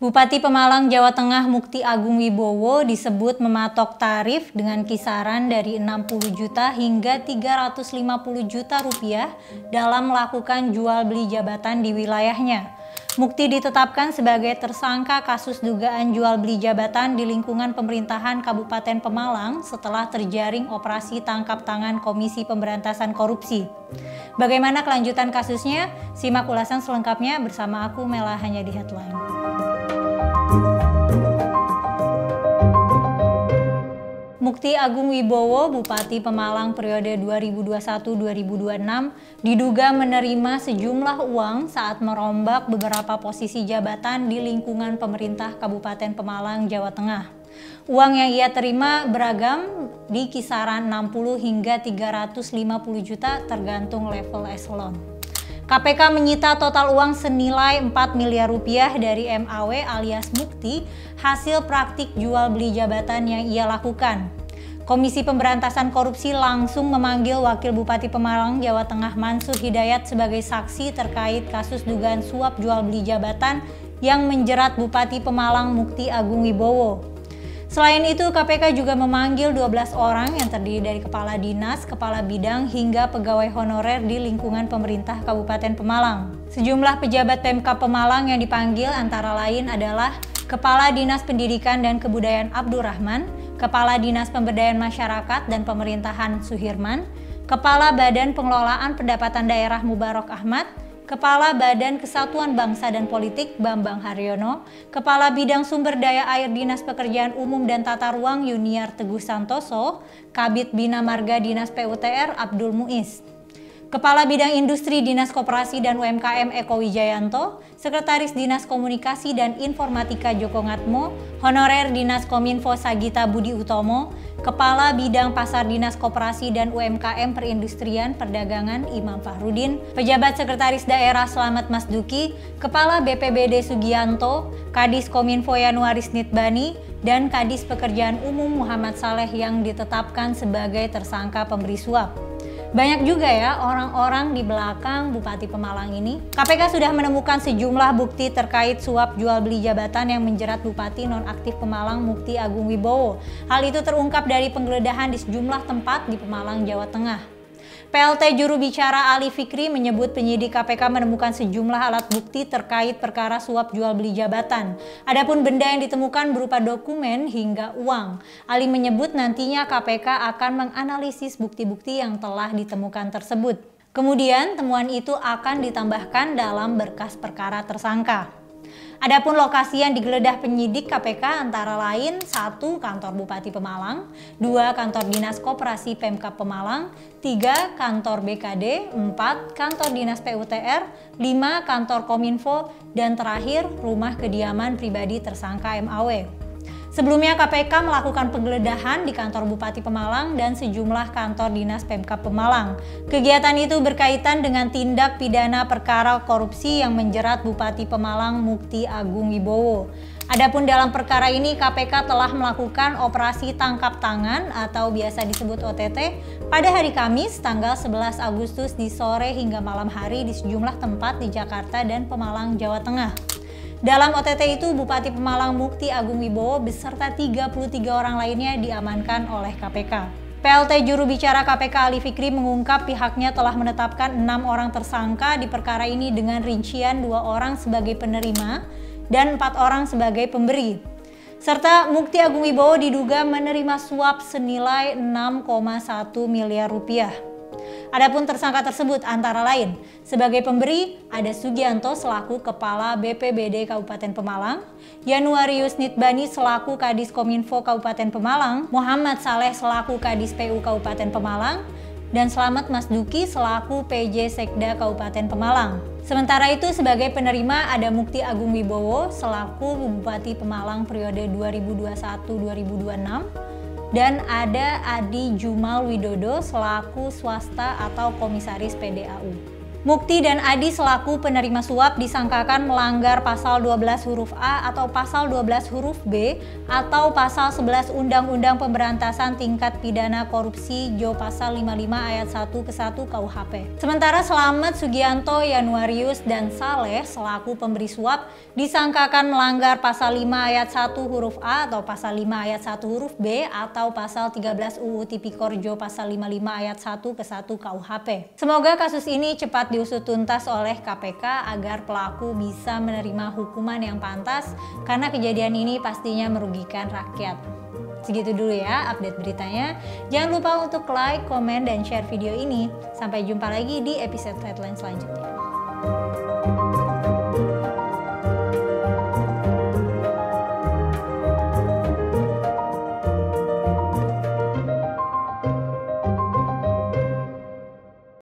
Bupati Pemalang, Jawa Tengah Mukti Agung Wibowo disebut mematok tarif dengan kisaran dari 60 juta hingga 350 juta rupiah dalam melakukan jual beli jabatan di wilayahnya. Mukti ditetapkan sebagai tersangka kasus dugaan jual beli jabatan di lingkungan pemerintahan Kabupaten Pemalang setelah terjaring operasi tangkap tangan Komisi Pemberantasan Korupsi. Bagaimana kelanjutan kasusnya? Simak ulasan selengkapnya bersama aku Mela hanya di Headline. Mukti Agung Wibowo, Bupati Pemalang periode 2021-2026, diduga menerima sejumlah uang saat merombak beberapa posisi jabatan di lingkungan pemerintah Kabupaten Pemalang, Jawa Tengah. Uang yang ia terima beragam di kisaran 60 hingga 350 juta tergantung level eselon. KPK menyita total uang senilai 4 miliar rupiah dari MAW alias Mukti hasil praktik jual beli jabatan yang ia lakukan. Komisi Pemberantasan Korupsi langsung memanggil Wakil Bupati Pemalang, Jawa Tengah Mansur Hidayat sebagai saksi terkait kasus dugaan suap jual beli jabatan yang menjerat Bupati Pemalang Mukti Agung Wibowo. Selain itu, KPK juga memanggil 12 orang yang terdiri dari kepala dinas, kepala bidang, hingga pegawai honorer di lingkungan pemerintah Kabupaten Pemalang. Sejumlah pejabat Pemkab Pemalang yang dipanggil antara lain adalah Kepala Dinas Pendidikan dan Kebudayaan Abdurrahman, Kepala Dinas Pemberdayaan Masyarakat dan Pemerintahan Suhirman, Kepala Badan Pengelolaan Pendapatan Daerah Mubarok Ahmad, Kepala Badan Kesatuan Bangsa dan Politik Bambang Haryono, Kepala Bidang Sumber Daya Air Dinas Pekerjaan Umum dan Tata Ruang Yuniar Teguh Santoso, Kabid Bina Marga Dinas PUTR Abdul Muiz, Kepala Bidang Industri Dinas Koperasi dan UMKM Eko Wijayanto, Sekretaris Dinas Komunikasi dan Informatika Joko Ngatmo, Honorer Dinas Kominfo Sagita Budi Utomo, Kepala Bidang Pasar Dinas Koperasi dan UMKM Perindustrian Perdagangan Imam Fahrudin, Pejabat Sekretaris Daerah Slamet Masduki, Kepala BPBD Sugianto, Kadis Kominfo Yanuaris Nitbani, dan Kadis Pekerjaan Umum Muhammad Saleh yang ditetapkan sebagai tersangka pemberi suap. Banyak juga ya orang-orang di belakang Bupati Pemalang ini. KPK sudah menemukan sejumlah bukti terkait suap jual beli jabatan yang menjerat Bupati nonaktif Pemalang Mukti Agung Wibowo. Hal itu terungkap dari penggeledahan di sejumlah tempat di Pemalang, Jawa Tengah. PLT Juru Bicara Ali Fikri menyebut penyidik KPK menemukan sejumlah alat bukti terkait perkara suap jual beli jabatan. Adapun benda yang ditemukan berupa dokumen hingga uang. Ali menyebut nantinya KPK akan menganalisis bukti-bukti yang telah ditemukan tersebut. Kemudian temuan itu akan ditambahkan dalam berkas perkara tersangka. Adapun lokasi yang digeledah penyidik KPK antara lain 1. Kantor Bupati Pemalang, 2. Kantor Dinas Koperasi Pemkab Pemalang, 3. Kantor BKD, 4. Kantor Dinas PUTR, 5. Kantor Kominfo, dan terakhir rumah kediaman pribadi tersangka MAW. Sebelumnya KPK melakukan penggeledahan di kantor Bupati Pemalang dan sejumlah kantor dinas Pemkab Pemalang. Kegiatan itu berkaitan dengan tindak pidana perkara korupsi yang menjerat Bupati Pemalang Mukti Agung Wibowo. Adapun dalam perkara ini KPK telah melakukan operasi tangkap tangan atau biasa disebut OTT pada hari Kamis tanggal 11 Agustus di sore hingga malam hari di sejumlah tempat di Jakarta dan Pemalang, Jawa Tengah. Dalam OTT itu, Bupati Pemalang Mukti Agung Wibowo beserta 33 orang lainnya diamankan oleh KPK. PLT Juru Bicara KPK Ali Fikri mengungkap pihaknya telah menetapkan 6 orang tersangka di perkara ini dengan rincian 2 orang sebagai penerima dan 4 orang sebagai pemberi. Serta Mukti Agung Wibowo diduga menerima suap senilai 6,1 miliar rupiah. Adapun tersangka tersebut antara lain sebagai pemberi ada Sugianto selaku Kepala BPBD Kabupaten Pemalang, Yanuarius Nitbani selaku Kadis Kominfo Kabupaten Pemalang, Muhammad Saleh selaku Kadis PU Kabupaten Pemalang, dan Slamet Masduki selaku PJ Sekda Kabupaten Pemalang. Sementara itu sebagai penerima ada Mukti Agung Wibowo selaku Bupati Pemalang periode 2021-2026, dan ada Adi Jumal Widodo selaku swasta atau komisaris PDAU. Mukti dan Adi selaku penerima suap disangkakan melanggar pasal 12 huruf A atau pasal 12 huruf B atau pasal 11 Undang-Undang Pemberantasan Tindak Pidana Korupsi Jo pasal 55 ayat 1 ke 1 KUHP. Sementara Slamet Sugianto, Yanuarius, dan Saleh selaku pemberi suap disangkakan melanggar pasal 5 ayat 1 huruf A atau pasal 5 ayat 1 huruf B atau pasal 13 UU Tipikor Jo pasal 55 ayat 1 ke 1 KUHP. Semoga kasus ini cepat diusut tuntas oleh KPK agar pelaku bisa menerima hukuman yang pantas karena kejadian ini pastinya merugikan rakyat. Segitu dulu ya update beritanya. Jangan lupa untuk like, komen, dan share video ini. Sampai jumpa lagi di episode Headline selanjutnya.